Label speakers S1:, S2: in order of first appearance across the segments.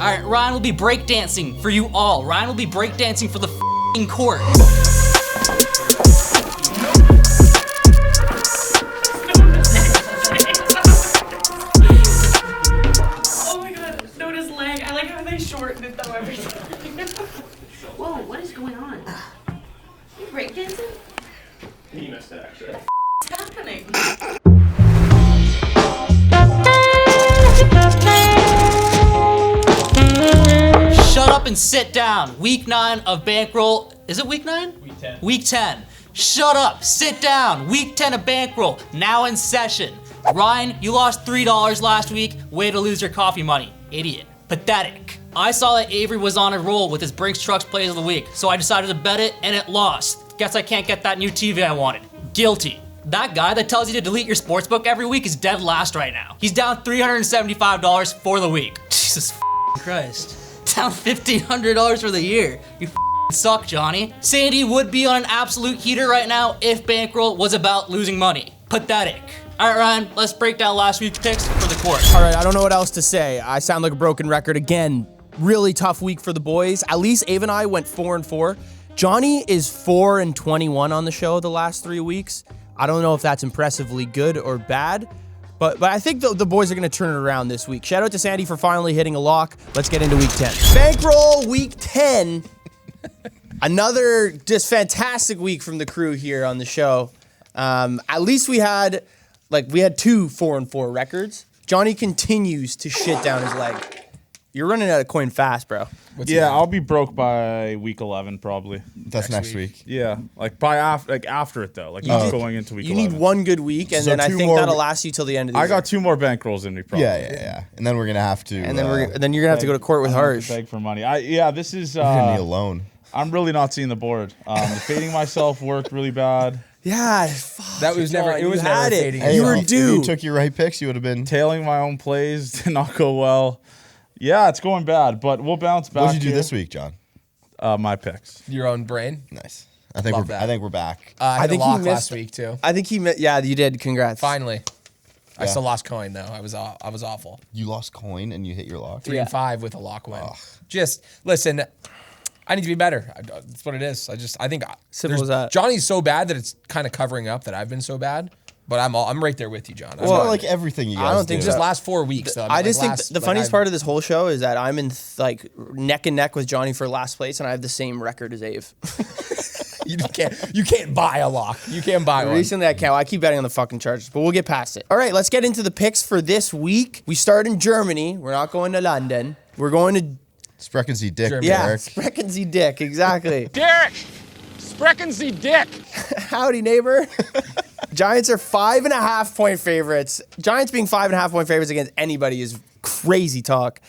S1: right, Ryan will be breakdancing for you all. Ryan will be breakdancing for the f***ing court.
S2: Oh my god, Nona's leg. I like how they shorten it though every time.
S3: Whoa, what is going on? You breakdancing?
S4: He missed it, actually.
S2: What's happening?
S1: Shut up and sit down. Week 9 of Bankroll. Is it week 9?
S4: Week 10.
S1: Week 10. Shut up, sit down. Week 10 of Bankroll, now in session. Ryan, you lost $3 last week. Way to lose your coffee money. Idiot. Pathetic. I saw that Avery was on a roll with his Brinks Trucks Plays of the Week, so I decided to bet it, and it lost. Guess I can't get that new TV I wanted. Guilty. That guy that tells you to delete your sportsbook every week is dead last right now. He's down $375 for the week. Jesus Christ. Down $1,500 for the year. You suck, Johnny. Sandy would be on an absolute heater right now if Bankroll was about losing money. Pathetic. All right, Ryan, let's break down last week's picks for the court.
S5: All right, I don't know what else to say. I sound like a broken record again. Really tough week for the boys. At least Ave and I went 4-4. Johnny is 4-21 on the show the last 3 weeks. I don't know if that's impressively good or bad, but I think the boys are going to turn it around this week. Shout out to Sandy for finally hitting a lock. Let's get into week 10. Bankroll week 10. Another just fantastic week from the crew here on the show. At least we had 2 4-4 records. Johnny continues to shit down his leg. You're running out of coin fast, bro.
S6: I'll be broke by week 11 probably.
S7: That's next week.
S6: Yeah, after it though, not going into week 11.
S5: You need one good week, and
S7: So
S5: then I
S7: 2
S5: think
S7: more
S5: that'll last you till the end of the year.
S6: I got 2 more bankrolls in me probably.
S7: Yeah. And then we're gonna have to.
S5: And then you're gonna have to go to court with
S6: I'm gonna have
S5: Harsh.
S6: to beg for money. This is.
S7: You're gonna need a loan.
S6: I'm really not seeing the board. The fading myself worked really bad.
S5: Yeah, fuck.
S8: That was never. It was never
S5: had it.
S8: fading.
S5: Hey, you were
S7: If
S5: due.
S7: you took your right picks, you would have been.
S6: Tailing my own plays did not go well. Yeah, it's going bad, but we'll bounce back.
S7: What did you do
S6: here.
S7: this week, John?
S6: My picks.
S8: Your own brain.
S7: Nice. I think
S8: Love
S7: we're.
S8: that.
S7: I think we're back.
S8: I
S5: think
S8: think
S5: he
S8: lock
S5: missed-
S8: last week too.
S5: I think yeah, you did. Congrats.
S8: Finally, I
S7: Yeah.
S8: still lost coin though. I was awful.
S7: You lost coin and you hit your lock.
S8: 3-5 with a lock win. Just listen. I need to be better. That's what it is. I think
S5: Simple as that.
S8: Johnny's so bad that it's kind of covering up that I've been so bad. But I'm right there with you, John.
S7: Well, like everything you guys
S5: I don't think
S7: do.
S8: just last 4 weeks though.
S5: I just think the funniest part of this whole show is that I'm in neck and neck with Johnny for last place, and I have the same record as Ave.
S8: you can't buy a lock. You can't buy one.
S5: Recently, I keep betting on the fucking Chargers, but we'll get past it. All right, let's get into the picks for this week. We start in Germany. We're not going to London. We're going to
S7: Sprechen Sie Dick,
S8: Germany.
S7: Derek.
S5: Sprechen Sie Dick, exactly.
S4: Derek! Sprechen Sie Dick!
S5: Howdy, neighbor. Giants are 5.5 point favorites. Giants being 5.5 point favorites against anybody is crazy talk.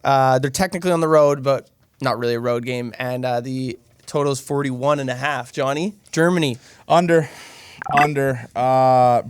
S5: They're technically on the road, but not really a road game. And the total is 41.5. Johnny, Germany.
S6: Under.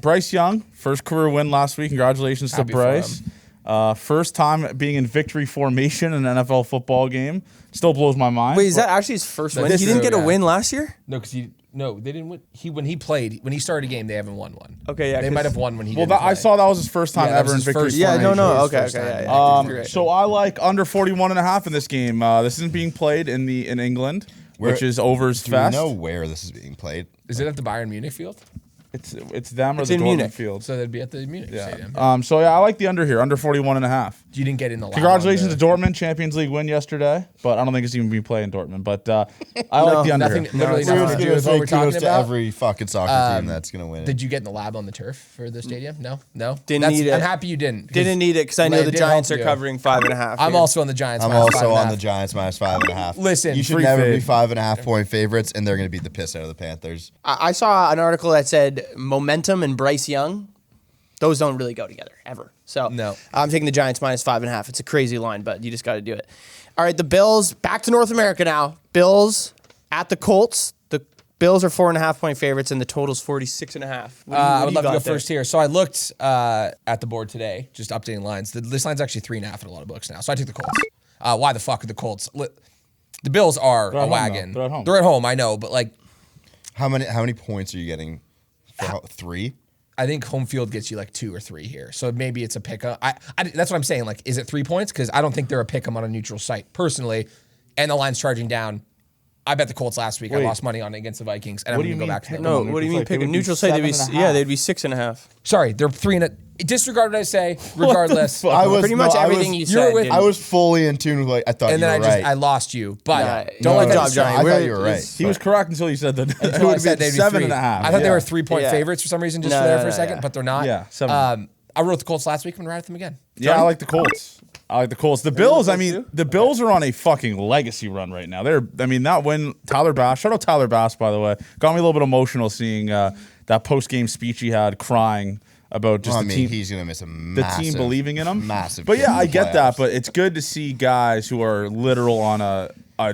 S6: Bryce Young, first career win last week. Congratulations
S8: Happy
S6: to
S8: for
S6: Bryce. First time being in victory formation in an NFL football game. Still blows my mind.
S5: Wait, is that actually his first win?
S8: That's
S5: He didn't
S8: true,
S5: get a
S8: yeah.
S5: win last year?
S8: No, because they didn't win. When he started a game, they haven't won one.
S5: Okay, yeah.
S8: They
S5: 'cause-
S8: might have won when he.
S6: Well,
S8: didn't
S6: I
S8: play.
S6: saw that was his first time
S8: Yeah, that
S6: ever
S8: was
S6: in
S8: his
S6: victory
S8: first-
S5: Yeah,
S6: formation.
S5: no.
S8: His
S5: Okay,
S8: first
S5: okay,
S8: time.
S5: yeah. You're right.
S6: So I like under 41.5 in this game. This isn't being played in England, which is Overs
S7: Do we
S6: Fest.
S7: know where this is being played?
S8: Is it at the Bayern Munich field?
S6: It's them or
S5: It's
S6: the
S5: in
S6: Dortmund
S5: Munich.
S6: field.
S8: So they'd be at the Munich
S6: Yeah.
S8: Stadium.
S6: I like the under here, under 41.5.
S8: You didn't get in the.
S6: Congratulations to Dortmund, Champions League win yesterday, but I don't think it's even being played in Dortmund. But I like the under
S8: nothing-
S6: here.
S8: literally
S5: it's
S8: nothing
S5: not.
S8: to do with what we're
S7: Kudos
S8: talking
S7: to
S8: about.
S7: every fucking soccer team that's gonna win.
S8: Did you get in the lab on the turf for the stadium? No.
S5: Didn't need it.
S8: I'm happy you didn't.
S5: Didn't need it because I know
S8: It
S5: the
S8: did
S5: Giants are
S8: help you.
S5: covering 5.5.
S8: I'm
S5: here.
S8: also on the Giants.
S7: I'm
S8: minus
S7: also on
S8: 5.5.
S7: the Giants minus 5.5.
S8: Listen,
S7: you should
S6: free
S7: never
S6: fade.
S7: be 5.5 point favorites, and they're gonna beat the piss out of the Panthers.
S5: I saw an article that said momentum and Bryce Young, those don't really go together ever. So
S8: No.
S5: I'm taking the Giants minus 5.5. It's a crazy line, but you just got to do it. All right, the Bills back to North America now. Bills at the Colts. The Bills are 4.5 point favorites, and the total's 46.5.
S8: I would love to go first here. So I looked at the board today, just updating lines. This line's actually 3.5 in a lot of books now. So I took the Colts. Why the fuck are the Colts? The Bills are
S6: They're
S8: a
S6: at home,
S8: wagon.
S6: though. They're at home.
S8: They're at home, I know, but like
S7: How many points are you getting? For 3?
S8: I think home field gets you like 2 or 3 here. So maybe it's a pick 'em. That's what I'm saying. Like, is it 3 points? Because I don't think they're a pick 'em on a neutral site personally. And the line's charging down. I bet the Colts last week. I lost money on it against the Vikings, and I'm going to go back to them.
S5: No, what do you mean pick a neutral site? They'd be 6.5.
S8: Sorry, they're 3 and disregard what I say. Regardless,
S5: Pretty much everything you said.
S7: I was fully in tune with what I thought
S8: and
S7: you
S8: then
S7: were right.
S8: I lost you. But
S5: don't let that
S7: I thought you were right.
S6: He was correct until you said that. It
S8: until I
S6: would
S8: said
S6: be
S8: they'd be
S6: 7.5.
S8: I thought they were 3-point favorites for some reason, just for a second, but they're not.
S6: Yeah, 7.
S8: I wrote the Colts last week. I'm gonna ride with them again.
S6: Yeah, I like the Colts. The Bills, the Bills are on a fucking legacy run right now. That win, Tyler Bass, shout out Tyler Bass, by the way, got me a little bit emotional seeing that post-game speech he had crying about just the team.
S7: He's going to miss the
S6: team believing in him.
S7: Massive.
S6: But yeah, I get that, but it's good to see guys who are literal on a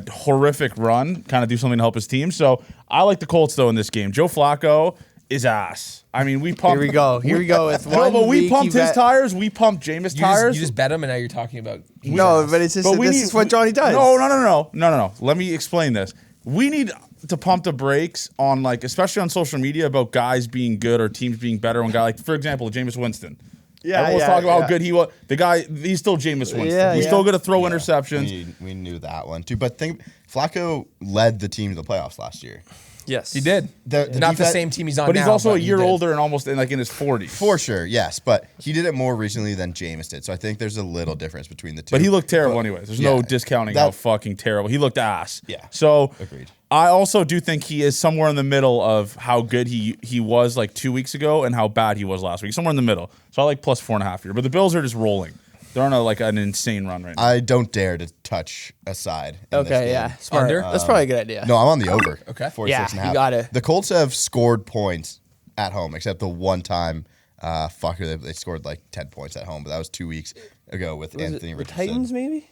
S6: horrific run kind of do something to help his team. So I like the Colts, though, in this game. Joe Flacco is ass. I mean, we pumped.
S5: Here we go. With one
S6: but we
S5: week
S6: pumped his tires. We pumped Jameis tires.
S8: You just bet him, and now you're talking about.
S5: No, but it's just this is what Johnny does.
S6: No. Let me explain this. We need to pump the brakes on, like, especially on social media, about guys being good or teams being better. One guy, like, for example, Jameis Winston. Yeah, everyone's talking about how good he was. The guy, he's still Jameis Winston. He's still going to throw interceptions.
S7: We knew that one too. But Flacco led the team to the playoffs last year.
S5: Yes,
S8: he did. Not the same team he's on
S6: but
S8: now.
S6: He's also a year older and almost in his 40s.
S7: For sure, yes. But he did it more recently than Jameis did. So I think there's a little difference between the two.
S6: But he looked terrible anyways. There's no discounting how fucking terrible. He looked ass.
S7: Yeah.
S6: So
S7: agreed.
S6: I also do think he is somewhere in the middle of how good he was like 2 weeks ago and how bad he was last week. Somewhere in the middle. So I like plus 4.5 here. But the Bills are just rolling. They're on an insane run right now.
S7: I don't dare to touch a side.
S5: Okay, yeah. Smart. That's probably a good idea.
S7: No, I'm on the over.
S8: Okay.
S7: 46.5.
S5: You got it.
S7: The Colts have scored points at home, except the one time they scored like 10 points at home, but that was 2 weeks ago with Anthony Richardson.
S5: The Titans, maybe?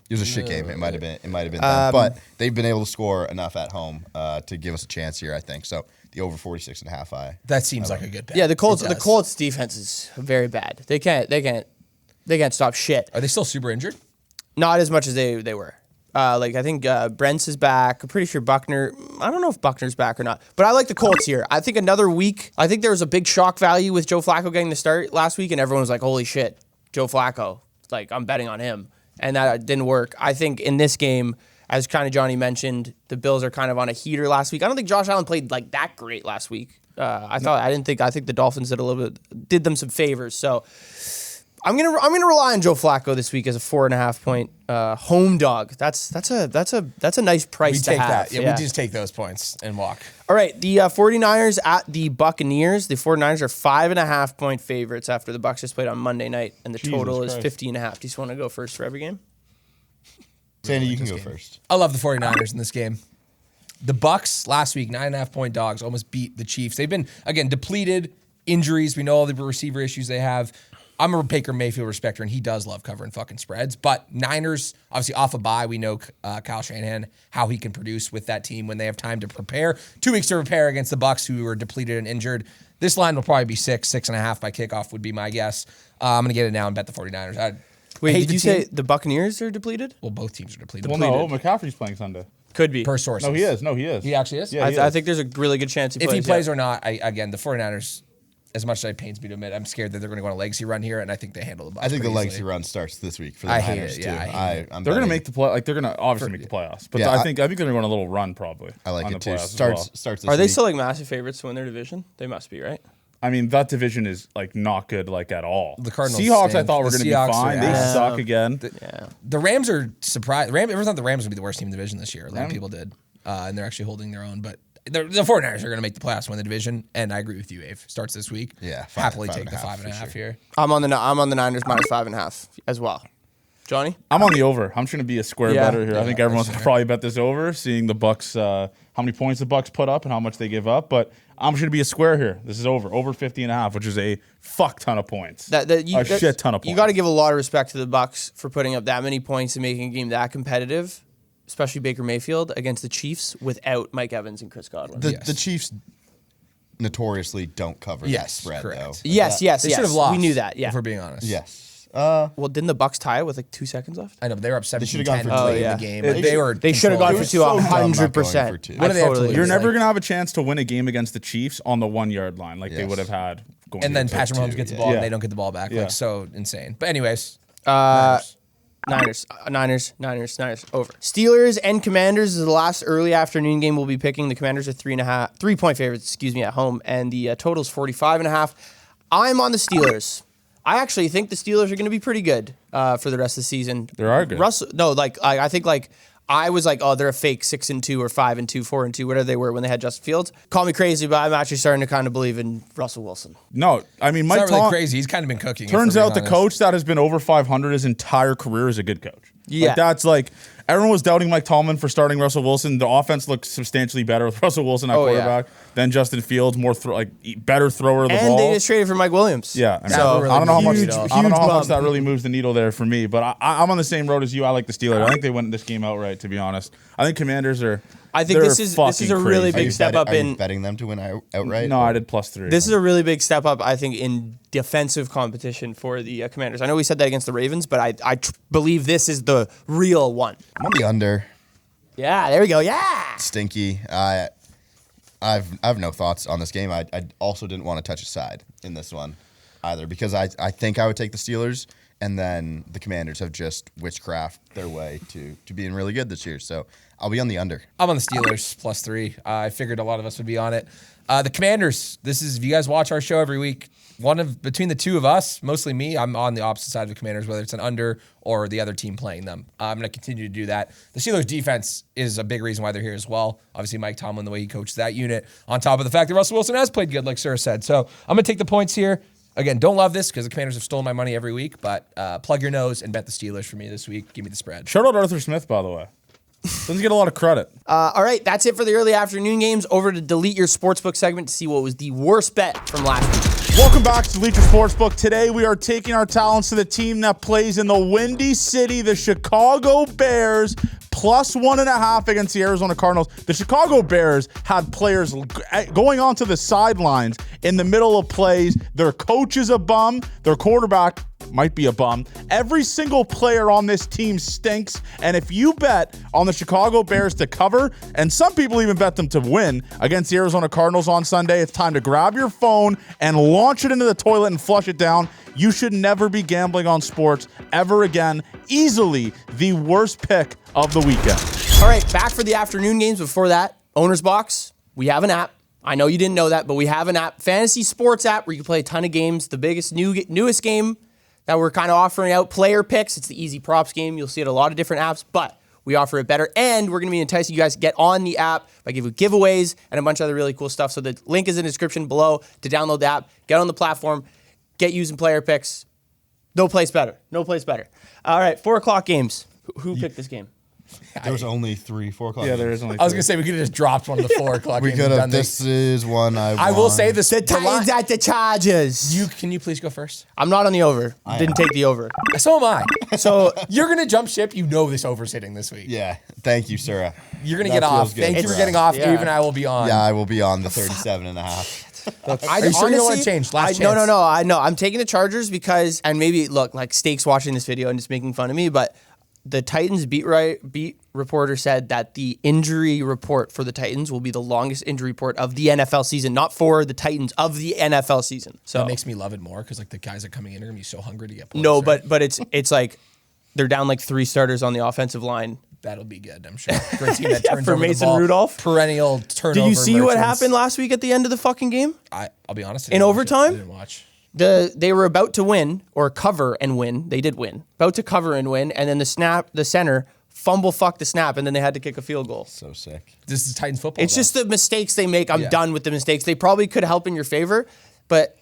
S7: It was a shit game. It might have been them. But they've been able to score enough at home to give us a chance here, I think. So the over 46.5.
S8: That seems like a good bet.
S5: Yeah, the Colts defense is very bad. They can't stop shit.
S8: Are they still super injured?
S5: Not as much as they were. I think Brent's is back. I'm pretty sure Buckner. I don't know if Buckner's back or not. But I like the Colts here. I think another week. I think there was a big shock value with Joe Flacco getting the start last week, and everyone was like, "Holy shit, Joe Flacco!" Like, I'm betting on him, and that didn't work. I think in this game, as kind of Johnny mentioned, the Bills are kind of on a heater last week. I don't think Josh Allen played like that great last week. I think the Dolphins did them some favors. So I'm gonna rely on Joe Flacco this week as a 4.5 point home dog. That's a nice price to have.
S8: That. Yeah, we just take those points and walk.
S5: All right, the 49ers at the Buccaneers. The 49ers are 5.5 point favorites after the Bucs just played on Monday night, and the total is 50.5. Do you just want to go first for every game?
S7: Sandy, you can go first.
S8: I love the 49ers in this game. The Bucs last week, 9.5 point dogs, almost beat the Chiefs. They've been, again, depleted, injuries. We know all the receiver issues they have. I'm a Baker Mayfield respecter, and he does love covering fucking spreads. But Niners, obviously off a bye, we know Kyle Shanahan, how he can produce with that team when they have time to prepare. 2 weeks to prepare against the Bucs, who are depleted and injured. This line will probably be 6.5 by kickoff would be my guess. I'm going to get it now and bet the 49ers.
S5: Wait, did you say the Buccaneers are depleted?
S8: Well, both teams are depleted.
S6: Well, no, McCaffrey's playing Sunday.
S5: Could be.
S8: Per sources.
S6: No, he is.
S8: He actually is?
S6: Yeah,
S5: I think there's a really good chance he plays.
S8: If he plays or not, again, the 49ers, as much as it pains me to admit, I'm scared that they're going to go on a legacy run here, and I think they handle the Bucs.
S7: I think the
S8: pretty
S7: legacy
S8: easily.
S7: run starts this week for the
S8: I
S7: Niners
S8: hate it,
S7: too.
S8: yeah,
S7: I'm
S6: They're going to
S7: betting-
S6: make the play. Like, they're going to obviously make the playoffs. But
S7: Yeah,
S6: I think they're going to go on a little run probably.
S7: I like
S6: on
S7: it
S6: the
S7: too.
S6: playoffs as well.
S7: Starts this
S5: Are they
S7: week.
S5: still like massive favorites to win their division? They must be, right?
S6: I mean, that division is like not good like at all.
S8: The Cardinals
S6: Seahawks, I
S8: stink.
S6: thought were
S8: The
S6: going to be
S8: Seahawks
S6: fine.
S8: are
S6: They
S8: ass.
S6: suck again.
S8: The Rams are surprised. Everyone thought the Rams would be the worst team in the division this year. A lot of people did. And they're actually holding their own. But the 49ers are going to make the playoffs, win the division. And I agree with you, Ave. Starts this week.
S7: Yeah,
S8: Happily take the
S7: 5.5
S8: 5.5 here.
S5: I'm on the Niners minus 5.5 as well. Johnny?
S6: I'm on the over. I'm trying to be a square
S5: Yeah.
S6: better here. I think everyone's probably bet this over, seeing the Bucks, how many points the Bucks put up and how much they give up. But I'm going to be a square here. This is over 50.5, which is a fuck ton of points. A shit ton of points.
S5: You got to give a lot of respect to the Bucs for putting up that many points and making a game that competitive, especially Baker Mayfield against the Chiefs without Mike Evans and Chris Godwin.
S7: The Chiefs notoriously don't cover that spread,
S8: correct.
S7: though.
S5: Yes.
S8: They should have lost.
S5: We knew that. Yeah.
S8: If we're being honest.
S7: Yes.
S5: Well, didn't the Bucks tie it with like 2 seconds left?
S8: I know, but they were up 17
S7: should've gone
S8: 10
S7: for two.
S8: late
S5: yeah.
S8: in the game.
S5: They should have gone for two,
S7: so dumb not going
S5: 100%.
S7: for two.
S8: What do they have to lose?
S6: You're
S8: It's
S6: never
S8: like-
S6: going to have a chance to win a game against the Chiefs on the 1 yard line like they
S7: Yes.
S6: would have had. Going
S8: And then
S6: into
S8: Patrick
S6: it.
S8: Mahomes gets the ball
S6: Yeah.
S8: and they don't get the ball back.
S6: Yeah.
S8: Like, so insane. But anyways,
S5: Niners, over. Steelers and Commanders is the last early afternoon game we'll be picking. The Commanders are 3-point favorites, at home, and the total's 45.5. I'm on the Steelers. I actually think the Steelers are going to be pretty good for the rest of the season.
S6: They are good.
S5: I think I was like, oh, they're a fake 6-2 or 5-2, 4-2, whatever they were when they had Justin Fields. Call me crazy, but I'm actually starting to kind of believe in Russell Wilson.
S6: No, I mean,
S8: it's
S6: Mike
S8: not really
S6: Tom
S8: crazy. He's kind of been cooking.
S6: turns
S8: if we're
S6: out the
S8: being honest.
S6: coach that has been over 500 his entire career is a good coach.
S5: Yeah.
S6: Like, that's like, everyone was doubting Mike Tomlin for starting Russell Wilson. The offense looks substantially better with Russell Wilson at quarterback than Justin Fields, better thrower of the ball.
S5: And they just traded for Mike Williams.
S6: Yeah, I mean,
S5: So,
S6: I don't know how much.
S5: huge
S6: I don't know how much
S5: bump.
S6: that really moves the needle there for me, but I'm on the same road as you. I like the Steelers. I think they win this game outright. To be honest, I think Commanders are.
S5: I think
S6: they're
S5: this is
S6: fucking
S5: a really
S6: crazy.
S5: big step up
S7: Are you
S5: in.
S7: betting them to win outright?
S6: No, I did +3.
S5: This is a really big step up, I think, in defensive competition for the Commanders. I know we said that against the Ravens, but I believe this is the real one.
S7: I'm on the under.
S5: Yeah, there we go. Yeah.
S7: Stinky. I have no thoughts on this game. I also didn't want to touch a side in this one either because I think I would take the Steelers, and then the Commanders have just witchcraft their way to being really good this year. So I'll be on the under.
S8: I'm on the Steelers +3. I figured a lot of us would be on it. The Commanders. This is, if you guys watch our show every week, between the two of us, mostly me, I'm on the opposite side of the Commanders, whether it's an under or the other team playing them. I'm going to continue to do that. The Steelers defense is a big reason why they're here as well. Obviously, Mike Tomlin, the way he coaches that unit, on top of the fact that Russell Wilson has played good, like Sir said. So I'm going to take the points here. Again, don't love this because the Commanders have stolen my money every week, but plug your nose and bet the Steelers for me this week. Give me the spread.
S6: Shout out Arthur Smith, by the way. Doesn't get a lot of credit.
S5: All right, that's it for the early afternoon games. Over to Delete Your Sportsbook segment to see what was the worst bet from last week.
S6: Welcome back to Leacher Sportsbook. Today we are taking our talents to the team that plays in the Windy City, the Chicago Bears, +1.5 against the Arizona Cardinals. The Chicago Bears had players going onto the sidelines in the middle of plays. Their coach is a bum. Their quarterback might be a bum. Every single player on this team stinks. And if you bet on the Chicago Bears to cover, and some people even bet them to win against the Arizona Cardinals on Sunday, it's time to grab your phone and launch it into the toilet and flush it down. You should never be gambling on sports ever again. Easily the worst pick of the weekend.
S5: All right, back for the afternoon games. Before that, OwnersBox. We have an app. I know you didn't know that, but we have an app, fantasy sports app, where you can play a ton of games. The newest game that we're kind of offering out, player picks. It's the easy props game. You'll see it at a lot of different apps, but we offer it better. And we're going to be enticing you guys to get on the app by giving giveaways and a bunch of other really cool stuff. So the link is in the description below to download the app, get on the platform, get using player picks. No place better. No place better. All right, 4 o'clock games. Who picked this game?
S7: There was only 4 o'clock.
S6: Yeah, there is only
S8: I was
S6: three.
S8: going to say we could have just dropped one of the 4 o'clock
S7: We
S8: games
S7: could
S8: and
S7: have.
S8: done this.
S7: This is one I
S8: I will
S7: won.
S8: say this.
S5: The Titans at the Chargers.
S8: Can you please go first?
S5: I'm not on the over. Didn't take the over.
S8: So am I. So you're going to jump ship. You know this over's hitting this week.
S7: Yeah. Thank you, Sarah.
S8: You're going to
S7: That
S8: get off.
S7: feels good.
S8: Thank you for
S7: It's-
S8: getting off.
S5: yeah.
S8: Even I will be on.
S7: Yeah, I will be on the 37.5.
S8: Are you sure you don't want to change? Last chance.
S5: No. I know. I'm taking the Chargers because, and maybe look like Steak's watching this video and just making fun of me, but the Titans beat reporter said that the injury report for the Titans will be the longest injury report of the NFL season, not for the Titans, of the NFL season. So
S8: That makes me love it more because like the guys that are coming in are gonna be so hungry to get points.
S5: no,
S8: right?
S5: but it's like they're down like 3 starters on the offensive line.
S8: that'll be good. I'm sure. Great team that turns
S5: for
S8: over
S5: Mason
S8: the ball.
S5: Rudolph.
S8: Perennial turnover.
S5: Did you see what
S8: merchants.
S5: happened last week at the end of the fucking game?
S8: I'll be honest. I
S5: In
S8: didn't watch it.
S5: overtime?
S8: I didn't watch.
S5: They were about to win or cover and win. They did win. About to cover and win, and then the center fumble fucked the snap, and then they had to kick a field goal.
S7: So sick.
S8: This is Titans football.
S5: It's
S8: though.
S5: just the mistakes they make. I'm
S8: Yeah.
S5: done with the mistakes. They probably could help in your favor, but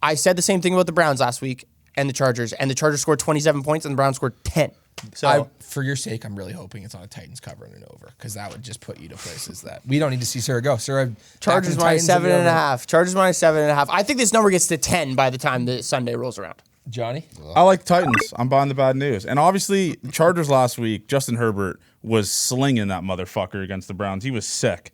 S5: I said the same thing about the Browns last week and the Chargers. And the Chargers scored 27 points and the Browns scored 10. So
S8: for your sake, I'm really hoping it's on a Titans cover and an over because that would just put you to places that we don't need to see Sarah go. Sarah,
S5: Chargers minus 7.5. Chargers minus 7.5. I think this number gets to 10 by the time the Sunday rolls around.
S8: Johnny,
S6: I like Titans. I'm buying the bad news. And obviously, Chargers last week, Justin Herbert was slinging that motherfucker against the Browns. He was sick.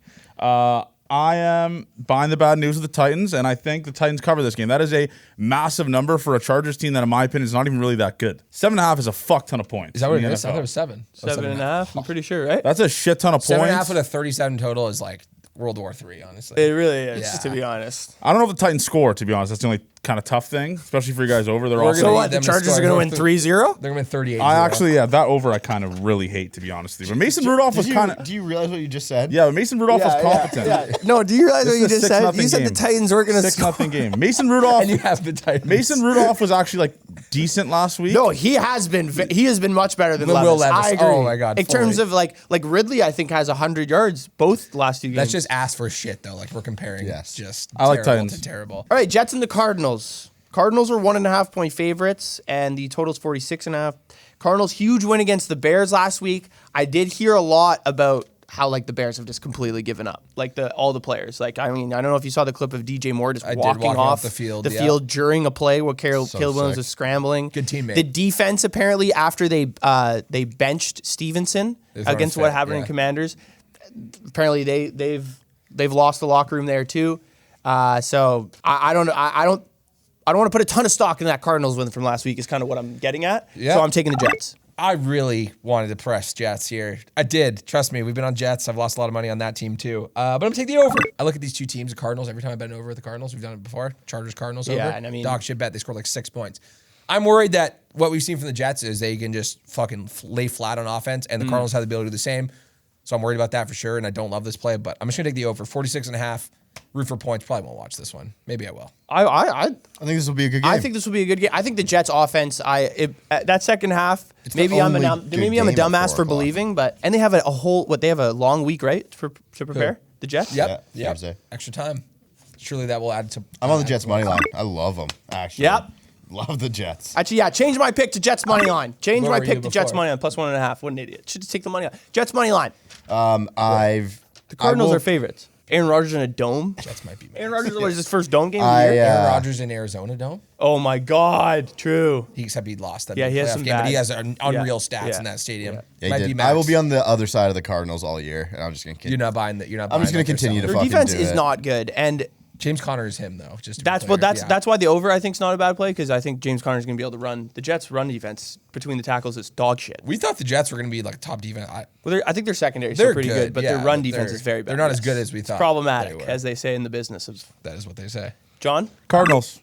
S6: I am buying the bad news of the Titans, and I think the Titans cover this game. That is a massive number for a Chargers team that, in my opinion, is not even really that good. 7.5 is a fuck ton of points.
S8: Is that what
S6: in
S8: it
S6: the
S8: is? I
S6: NFL.
S8: thought it was 7.
S5: 7.5. I'm pretty sure, right?
S6: That's a shit ton of points.
S8: 7.5 with a 37 total is like World War III, honestly.
S5: It really is,
S8: Yeah.
S5: to be honest.
S6: I don't know if the Titans score, to be honest. That's the only kind of tough thing, especially for you guys over. They're also.
S5: So
S8: need
S5: what? The
S8: them to
S5: Chargers
S8: score
S5: are going to
S8: more
S5: win 3-0?
S8: They're going to win 38.
S6: I actually, that over I kind of really hate, to be honest with you. But Mason Rudolph was kind of.
S7: Do you realize what you just said?
S6: Yeah, but Mason Rudolph was competent.
S5: No, do you realize
S6: This
S5: what you
S6: is a
S5: just said?
S6: 6-0
S5: You said the
S6: game.
S5: Titans weren't going to score.
S6: 6-0 game. Mason Rudolph.
S8: And you have the Titans.
S6: Mason Rudolph was actually like decent last week.
S5: No, he has been much better than
S8: Than Will
S5: Levis.
S8: Levis.
S5: I agree.
S8: Oh my God,
S5: In terms
S8: fully.
S5: of like Ridley, I think has 100 yards both last 2 games.
S8: That's just ask for shit, though. Like, we're comparing just
S6: I like
S8: terrible
S6: Titans.
S8: to terrible.
S5: All right, Jets and the Cardinals. Cardinals are 1.5 point favorites, and the total's 46.5. Cardinals huge win against the Bears last week. I did hear a lot about how like the Bears have just completely given up, like all the players. Like I mean, I don't know if you saw the clip of DJ Moore just walking off
S8: the field
S5: during a play where Caleb Williams was scrambling.
S8: Good teammate.
S5: The defense apparently after they benched Stevenson against what happened in Commanders. Apparently they've lost the locker room there too. So I don't know. I don't want to put a ton of stock in that Cardinals win from last week is kind of what I'm getting at.
S8: Yeah.
S5: So I'm taking the Jets.
S8: I really wanted to press Jets here. I did. Trust me, we've been on Jets. I've lost a lot of money on that team too. But I'm going to take the over. I look at these two teams, the Cardinals. Every time I've been over at the Cardinals, we've done it before. Chargers, Cardinals over.
S5: Yeah, and I mean-
S8: dog shit bet. They scored like 6 points. I'm worried that what we've seen from the Jets is they can just fucking lay flat on offense, and the Cardinals have the ability to do the same. So I'm worried about that for sure, and I don't love this play, but I'm just going to take the over. 46.5. Root for points. Probably won't watch this one. Maybe I will.
S5: I
S7: think this will be a good game.
S5: I think this will be a good game. I think the Jets offense, that second half,
S7: It's
S5: maybe
S7: the
S5: I'm a
S7: only good
S5: maybe I'm a
S7: game at
S5: dumbass
S7: 4
S5: for
S7: o'clock.
S5: believing, but they have they have a long week, right? To prepare the Jets?
S8: Yep.
S7: Yeah, Thursday.
S8: Extra time. Surely that will add to.
S7: I'm on the Jets money line. I love them, actually.
S5: Yep.
S7: Love the Jets.
S5: Actually, yeah, change my pick to Jets money line. Change
S8: Where
S5: my
S8: were
S5: pick
S8: you
S5: to Jets
S8: before?
S5: money line plus 1.5. What an idiot. Should just take the money line. Jets money line.
S7: The
S5: The Cardinals are favorites. Aaron Rodgers in a dome.
S8: Jets might be.
S5: Aaron Rodgers was his first dome game of the year.
S8: Aaron Rodgers in Arizona Dome.
S5: Oh my God, true.
S8: Except he lost that
S5: Yeah, he has
S8: playoff
S5: some
S8: game, but he
S5: bad-
S8: has unreal stats
S5: yeah,
S8: in that stadium.
S5: yeah.
S7: Yeah, he
S8: Might
S7: did.
S8: be max.
S7: I will be on the other side of the Cardinals all year, and I'm just gonna.
S8: You're not buying that. You're not.
S7: I'm just
S8: buying
S7: gonna
S8: that they're
S7: continue to
S8: selling.
S5: Their
S7: fucking
S5: defense
S7: do
S5: is
S7: it.
S5: not good, and
S8: James Conner is him though. Just to be
S5: that's
S8: clear.
S5: what
S8: Yeah.
S5: that's why the over I think is not a bad play because I think James Conner is going to be able to run. The Jets' run defense between the tackles is dog shit.
S8: We thought the Jets were going to be like top defense.
S5: Well, I think their secondary is
S8: They're
S5: still pretty good, but
S8: yeah,
S5: their run
S8: but
S5: defense
S8: they're-
S5: is very bad.
S8: They're not as good as we thought.
S5: It's problematic,
S8: they were.
S5: as they say in the business of
S8: That is what they say.
S5: John.
S6: Cardinals.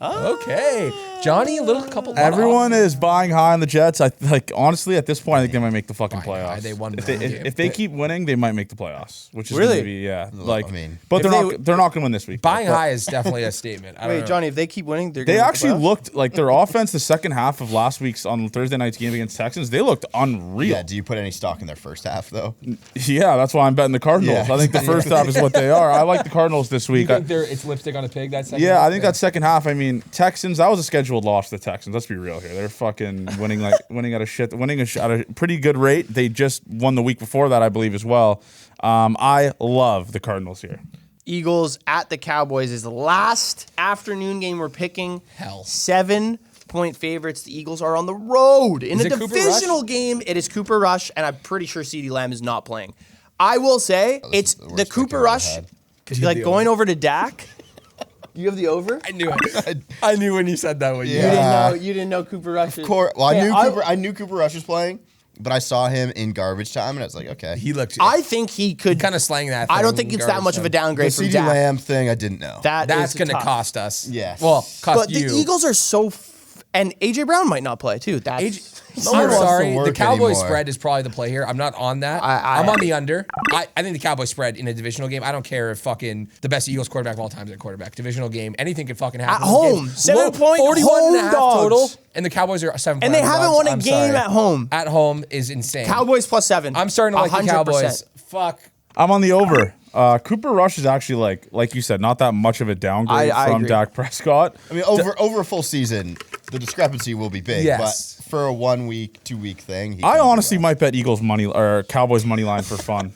S8: Okay, Johnny, a little couple.
S6: Everyone is buying high on the Jets. I like honestly at this point I think they might make the fucking
S8: Buying high.
S6: playoffs.
S8: They won
S6: if
S8: one
S6: they,
S8: game.
S6: if they keep winning, they might make the playoffs. Which is
S5: Really?
S6: gonna be yeah. Like
S7: I mean,
S6: but
S5: if
S6: they're not gonna win this week.
S8: Buying
S6: But
S8: high is definitely a statement. I don't
S5: Wait,
S8: know.
S5: Johnny, if they keep winning, they're
S6: They
S5: gonna make the
S6: actually
S5: playoffs?
S6: looked like their offense the second half of last week's on Thursday night's game against Texans. They looked unreal.
S7: Yeah. Do you put any stock in their first half though?
S6: Yeah, that's why I'm betting the Cardinals.
S7: Yeah.
S6: I think the first half is what they are. I like the Cardinals this
S8: You
S6: week.
S8: think it's lipstick on a pig? That second
S6: Yeah,
S8: half?
S6: I think that second half. I mean, Texans. That was a scheduled loss to the Texans. Let's be real here. They're fucking winning at a pretty good rate. They just won the week before that, I believe, as well. I love the Cardinals here.
S5: Eagles at the Cowboys is the last afternoon game we're picking.
S8: Hell.
S5: 7-point favorites. The Eagles are on the road in
S8: Is
S5: a
S8: it Cooper
S5: divisional
S8: Rush?
S5: game. It is Cooper Rush, and I'm pretty sure CeeDee Lamb is not playing. I will say it's
S7: the worst
S5: the
S7: pick
S5: Cooper
S7: I've ever
S5: Rush,
S7: had.
S5: like
S8: the
S5: going over to Dak. You have the over.
S8: I knew it. I knew when you said that. When
S7: Yeah.
S5: You didn't know Cooper Rush.
S7: Of course. Well,
S5: Okay,
S7: I knew Cooper Rush was playing, but I saw him in garbage time, and I was like, okay.
S8: he looked.
S5: I think he could.
S8: kind of slang that.
S5: I don't
S8: thing
S5: think it's
S8: garbage
S5: that much of a
S8: time.
S7: the
S5: downgrade from
S7: CeeDee
S5: Dak.
S7: Lamb thing, I didn't know.
S8: That's going to
S5: tough.
S8: cost us.
S7: Yes.
S8: Well, cost
S5: But
S8: you.
S5: the Eagles are so, and AJ Brown might not play too. That's
S7: No one
S8: I'm
S7: wants to
S8: sorry. The
S7: work
S8: Cowboys
S7: anymore.
S8: spread is probably the play here. I'm not on that. I'm on the under. I think the Cowboys spread in a divisional game. I don't care if fucking the best Eagles quarterback of all time is at quarterback. Divisional game. Anything can fucking happen.
S5: At home. 7-point
S8: 41 and a half
S5: home
S8: total.
S5: dogs.
S8: And the Cowboys are 7
S5: And they haven't won a game at home.
S8: At home is insane.
S5: Cowboys plus 7.
S8: I'm starting to like the
S5: 100%.
S8: Cowboys. Fuck.
S6: I'm on the over. Cooper Rush is actually like you said, not that much of a downgrade
S5: I
S6: from
S5: agree.
S6: Dak Prescott.
S7: I mean, over a full season, the discrepancy will be big.
S8: Yes.
S7: But for a 1 week, 2 week thing,
S6: I honestly might bet Eagles money or Cowboys money line for fun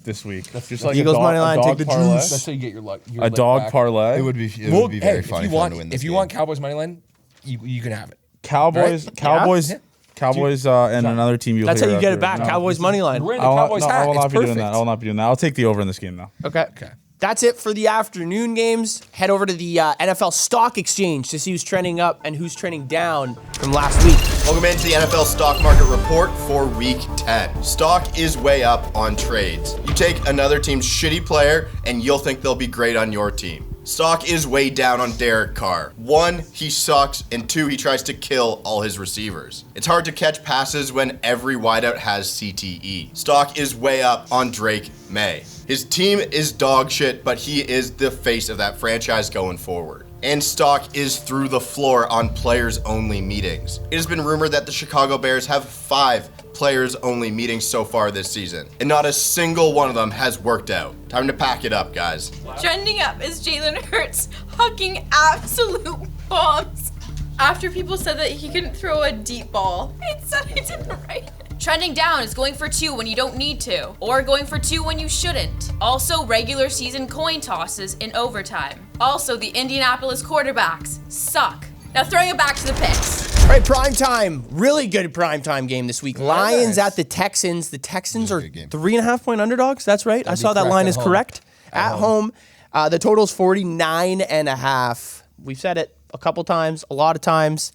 S6: this week. Just like
S5: Eagles money line, take the
S6: parlay.
S5: juice.
S8: That's how you get your luck.
S6: A dog parlay.
S7: it would be
S8: Well,
S7: very
S8: hey,
S7: funny
S8: if
S7: for
S8: you
S7: them
S8: want,
S7: to win this
S8: if you
S7: game.
S8: want Cowboys money line, you can have it.
S6: Cowboys,
S8: Right?
S6: Cowboys,
S8: Yeah.
S6: Cowboys, and another team. You'll
S5: That's how
S6: hear
S5: you get
S6: after.
S5: it back.
S6: No.
S5: Cowboys money line.
S8: We're in the
S6: I will,
S8: Cowboys
S6: no,
S8: hat.
S6: I will
S8: It's
S6: not be
S8: perfect.
S6: doing that. I will not be doing that. I'll take the over in this game though.
S5: Okay.
S8: Okay.
S5: That's it for the afternoon games. Head over to the NFL Stock Exchange to see who's trending up and who's trending down from last week.
S7: Welcome into the NFL Stock Market Report for Week 10. Stock is way up on trades. You take another team's shitty player and you'll think they'll be great on your team. Stock is way down on Derek Carr. 1, he sucks, and 2, he tries to kill all his receivers. It's hard to catch passes when every wideout has CTE. Stock is way up on Drake May. His team is dog shit, but he is the face of that franchise going forward. And stock is through the floor on players-only meetings. It has been rumored that the Chicago Bears have 5 players-only meetings so far this season, and not a single one of them has worked out. Time to pack it up, guys.
S2: Trending up is Jalen Hurts hucking absolute bombs after people said that he couldn't throw a deep ball. It said he didn't write it.
S9: Trending down is going for 2 when you don't need to, or going for 2 when you shouldn't. Also, regular season coin tosses in overtime. Also, the Indianapolis quarterbacks suck. Now throwing it back to the picks.
S5: All right, prime time. Really good prime time game this week. Lions at the Texans. The Texans are 3.5-point underdogs. That's right. I saw that line is correct. At home. The total is 49.5. We've said it a couple times, a lot of times.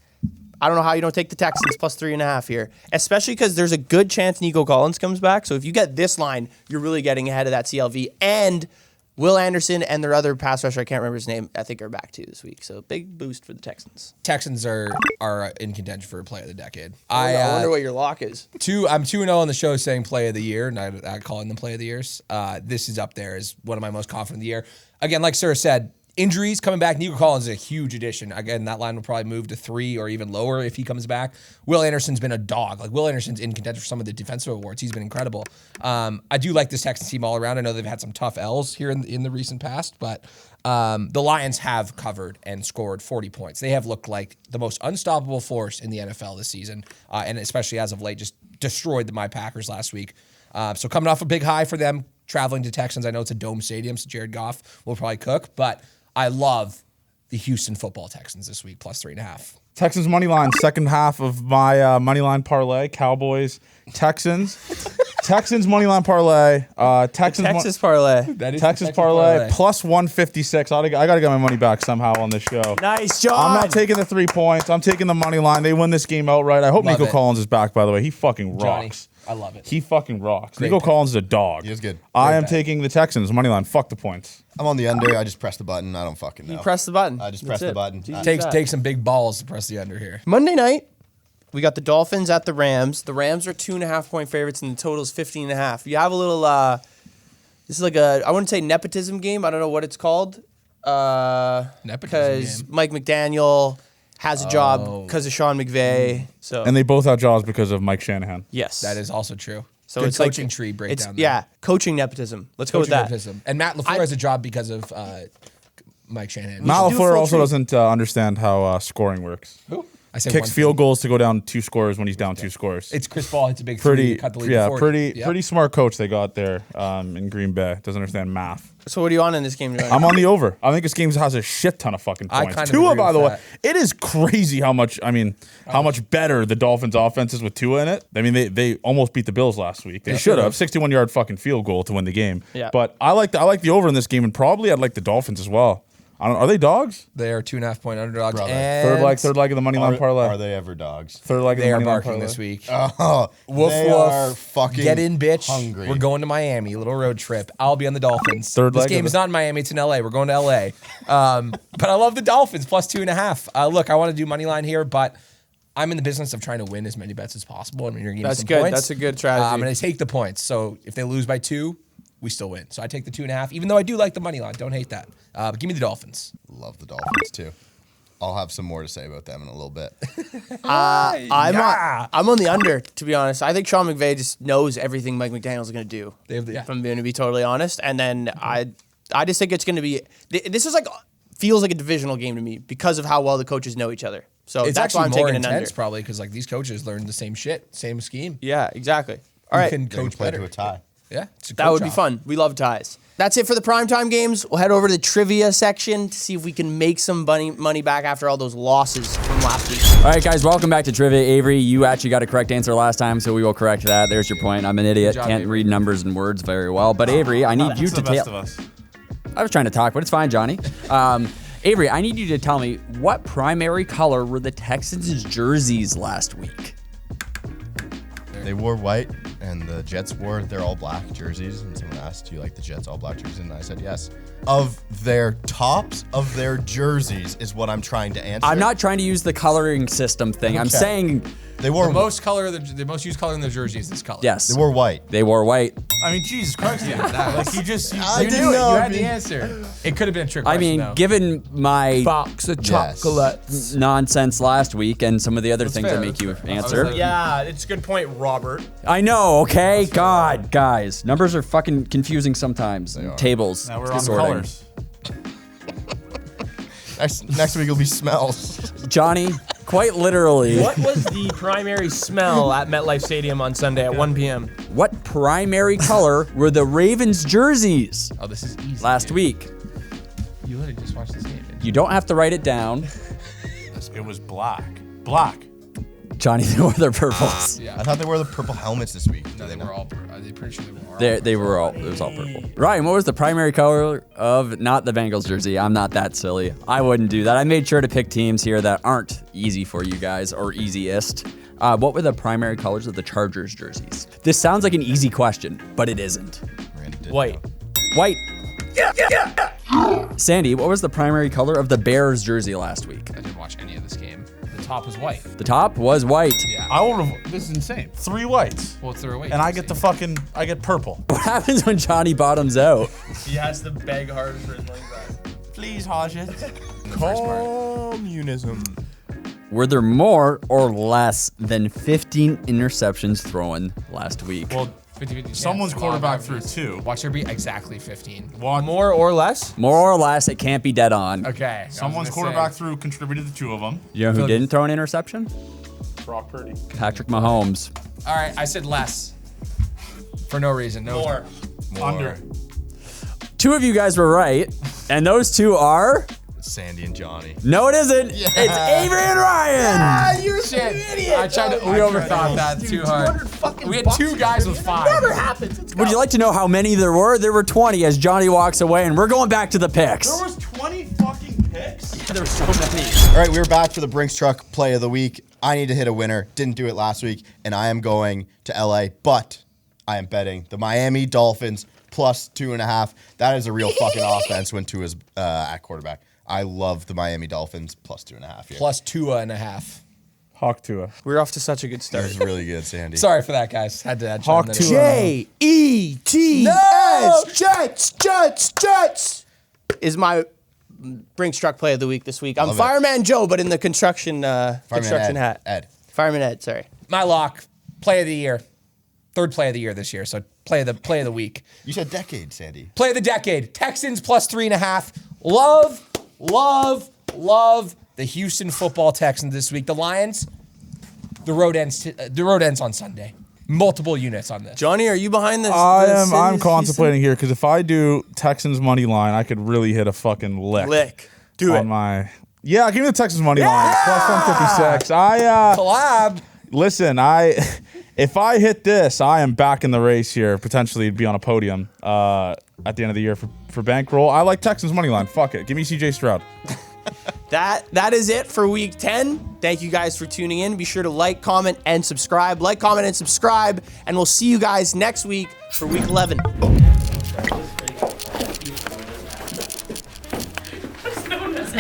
S5: I don't know how you don't take the Texans plus 3.5 here, especially because there's a good chance Nico Collins comes back. So if you get this line, you're really getting ahead of that CLV. And Will Anderson and their other pass rusher, I can't remember his name, I think are back too this week. So big boost for the Texans.
S8: Texans are in contention for play of the decade.
S5: I wonder what your lock is.
S8: I'm 2-0 on the show saying play of the year, not calling them play of the years. This is up there as one of my most confident of the year. Again, like Sir said, injuries coming back. Nico Collins is a huge addition. Again, that line will probably move to 3 or even lower if he comes back. Will Anderson's been a dog. Like, Will Anderson's in contention for some of the defensive awards. He's been incredible. I do like this Texans team all around. I know they've had some tough L's here in the recent past, but the Lions have covered and scored 40 points. They have looked like the most unstoppable force in the NFL this season, and especially as of late, just destroyed my Packers last week. So coming off a big high for them, traveling to Texans. I know it's a dome stadium, so Jared Goff will probably cook, but I love the Houston football Texans this week, plus 3.5.
S6: Texans money line, second half of my money line parlay. Cowboys, Texans. Texans money line parlay.
S5: Texas parlay.
S8: That is
S6: Texas parlay plus 156. I got to get my money back somehow on this show.
S5: Nice job.
S6: I'm not taking the 3 points. I'm taking the money line. They win this game outright. I hope
S8: Love
S6: Nico
S8: it.
S6: Collins is back, by the way. He fucking
S8: Johnny,
S6: rocks.
S8: I love it.
S6: He fucking rocks.
S8: Great
S6: Nico
S8: pick.
S6: Collins is a dog.
S7: He is good.
S6: I
S8: Great
S6: am
S8: pick.
S6: taking the Texans money line. Fuck the points.
S7: I'm on the under. I just pressed the button. I don't fucking know.
S5: You press the button.
S7: I just
S5: That's
S7: pressed the
S5: it.
S7: button.
S8: Take some big balls to press the under here.
S5: Monday night, we got the Dolphins at the Rams. The Rams are 2.5-point favorites, and the total is 15.5. You have a little. This is like I wouldn't say nepotism game. I don't know what it's called. Because
S8: game.
S5: Mike McDaniel has a job because of Sean McVay. So
S6: And they both have jobs because of Mike Shanahan.
S5: yes,
S8: That is also true.
S5: so
S8: Good
S5: it's
S8: coaching
S5: like,
S8: tree
S5: it's,
S8: breakdown. there.
S5: Yeah, coaching nepotism. Let's go with
S8: Coaching
S5: that.
S8: nepotism. And Matt LaFleur has a job because of Mike Shanahan.
S6: Matt
S5: do a
S6: LaFleur
S5: full
S6: also
S5: tree.
S6: doesn't understand how scoring works.
S8: I say
S6: Kicks
S8: one
S6: field
S8: thing.
S6: goals to go down 2 scores when he's down 2 scores.
S8: It's Chris Paul hits a big three to cut the lead to 40. Yep.
S6: pretty smart coach they got there in Green Bay. Doesn't understand math.
S5: So what are you on in this game?
S6: I'm on the over. I think this game has a shit ton of fucking
S8: I
S6: points.
S8: kind of
S6: Tua,
S8: agree
S6: by
S8: with
S6: the way,
S8: that.
S6: it is crazy how much better the Dolphins' offense is with Tua in it. I mean, they almost beat the Bills last week. They should have 61-yard fucking field goal to win the game.
S5: Yeah.
S6: But I like the over in this game, and probably I'd like the Dolphins as well. Are they dogs?
S8: They are 2.5-point underdogs.
S7: Brother.
S8: And
S6: Third leg of the money line parlay.
S7: Are they ever dogs?
S6: Third leg of
S8: they
S6: the
S8: are
S6: money line
S8: barking
S6: parlay.
S8: this week.
S7: Oh,
S8: Woof
S7: they
S8: woof.
S7: are fucking
S8: Get in, bitch.
S7: hungry.
S8: We're going to Miami. A little road trip. I'll be on the Dolphins.
S6: Third
S8: this
S6: leg
S8: game
S6: of
S8: is
S6: the-
S8: not in Miami. It's in LA. We're going to LA. But I love the Dolphins plus 2.5. Look, I want to do money line here, but I'm in the business of trying to win as many bets as possible. I mean, you're giving me
S5: That's
S8: some
S5: good.
S8: points.
S5: That's a good strategy.
S8: I'm going to take the points. So if they lose by 2, we still win. So I take the 2.5, even though I do like the money line. Don't hate that. But give me the Dolphins.
S7: Love the Dolphins too. I'll have some more to say about them in a little bit.
S5: I'm on the under, to be honest. I think Sean McVay just knows everything Mike McDaniel's going to do. If I'm going to be totally honest. And then I just think it's going to be. This is feels like a divisional game to me because of how well the coaches know each other. So
S8: It's
S5: that's why
S8: actually
S5: I'm
S8: more
S5: taking an
S8: intense
S5: under.
S8: probably because these coaches learn the same shit, same scheme.
S5: Yeah, exactly. All right.
S8: You can
S7: They can
S8: coach
S7: play
S8: better.
S7: to a tie.
S8: Yeah, it's a
S5: That
S8: coach
S5: would be
S8: off.
S5: fun. We love ties. That's it for the primetime games. We'll head over to the trivia section to see if we can make some money back after all those losses from last week.
S10: All right, guys, welcome back to Trivia. Avery, you actually got a correct answer last time, so we will correct that. There's your point. I'm an idiot.
S8: Good job,
S10: Can't
S8: Avery.
S10: read numbers and words very well. But Avery, I need you to
S6: the best
S10: tell.
S6: of us.
S10: I was trying to talk, but it's fine, Johnny. Avery, I need you to tell me what primary color were the Texans' jerseys last week?
S7: They wore white, and the Jets wore their all black jerseys. And someone asked, "Do you like the Jets all black jerseys?" And I said, "Yes." Of their tops of their jerseys is what I'm trying to answer.
S10: I'm not trying to use the coloring system thing. I'm saying
S7: they wore
S8: the most used color in the jersey is this color.
S10: yes.
S7: They wore white.
S10: They wore white.
S6: I mean, Jesus Christ, dude. Like you just.
S8: You had the answer. It could have been a trick question.
S10: I mean,
S8: though.
S10: given my
S5: Box of chocolates.
S10: nonsense last week and some of the other things
S8: fair,
S10: that make you
S8: that's fair.
S10: answer.
S5: Yeah, it's a good point, Robert.
S10: I know, okay? God, guys. Numbers are fucking confusing sometimes. Tables.
S6: Now we're on
S10: distorting.
S6: colors.
S7: Next week will be smells.
S10: Johnny, quite literally.
S5: What was the primary smell at MetLife Stadium on Sunday at 1 p.m.?
S10: What primary color were the Ravens jerseys
S8: Oh, this is easy.
S10: last
S8: dude.
S10: week?
S8: You literally just watched this game.
S10: You don't have to write it down.
S6: It was black. Black.
S10: Johnny, they wore their purples.
S7: I thought they wore the purple helmets this week.
S8: No, they were all. I'm pretty sure they were all.
S10: They were all, it was all purple. Ryan, what was the primary color of not the Bengals jersey? I'm not that silly. I wouldn't do that. I made sure to pick teams here that aren't easy for you guys or easiest. What were the primary colors of the Chargers jerseys? This sounds like an easy question, but it isn't.
S5: White.
S10: White. Sandy, what was the primary color of the Bears jersey last week?
S8: I didn't watch any of this game. The top was white.
S10: The top was white.
S8: Yeah.
S6: I would have. This is insane. 3 whites.
S8: Well, it's their away.
S6: And I get I get purple.
S10: What happens when Johnny bottoms out?
S5: He has to beg hard for his money back.
S6: Please, Hodges.
S5: Communism.
S10: Were there more or less than 15 interceptions thrown last week?
S6: Well,
S8: 50-50
S6: someone's
S8: chance.
S6: quarterback
S8: Wow,
S6: threw 2.
S8: Watch there be exactly 15.
S5: More or less?
S10: More or less, it can't be dead on.
S8: Okay.
S6: Someone's quarterback threw contributed to 2 of them.
S10: You know who didn't throw an interception?
S6: Brock Purdy.
S10: Patrick Mahomes.
S8: All right, I said less. For no reason. No.
S5: More.
S6: Under.
S10: 2 of you guys were right, and those 2 are...
S7: Sandy and Johnny.
S10: No, it isn't. It's Avery and Ryan.
S5: You're
S8: Shit. I tried to. We overthought that too hard. We had 2 guys with 5.
S5: Never happens.
S10: Would you like to know how many there were? There were 20 as Johnny walks away, and we're going back to the picks.
S6: There was 20 fucking picks.
S10: There were so many.
S7: All right, we're back for the Brinks Truck Play of the Week. I need to hit a winner. Didn't do it last week, and I am going to LA, but I am betting the Miami Dolphins plus 2.5. That is a real fucking offense when Tua's at quarterback. I love the Miami Dolphins plus 2.5 here.
S8: Plus 2.5.
S6: Hawk Tua.
S5: We're off to such a good
S7: That
S5: start.
S7: was really good, Sandy.
S8: Sorry for that, guys. Had to
S6: Hawk
S8: chime that
S6: Tua.
S8: in.
S5: Jets, Jets is my Brinks Truck Play of the Week this week. I'm
S7: Love it.
S5: Fireman Joe, but in the construction
S7: Fireman
S5: hat.
S7: Ed.
S5: Fireman Ed, sorry.
S8: My lock. Play of the year. 3rd play of the year this year. So play of the week.
S7: You said decade, Sandy.
S8: Play of the decade. Texans plus 3.5. Love the Houston football Texans this week. The Lions, the road ends on Sunday. Multiple units on this.
S5: Johnny, are you behind this?
S6: I'm contemplating here because if I do Texans money line, I could really hit a fucking lick.
S5: Do
S6: on
S5: it.
S6: my. Yeah, give me the Texans money line plus 156.
S8: Collab.
S6: Listen, if I hit this, I am back in the race here. Potentially be on a podium at the end of the year for Bankroll. I like Texans money line. Fuck it. Give me CJ Stroud.
S5: That is it for week 10. Thank you guys for tuning in. Be sure to like, comment, and subscribe. Like, comment, and subscribe. And we'll see you guys next week for week 11.
S3: What's known as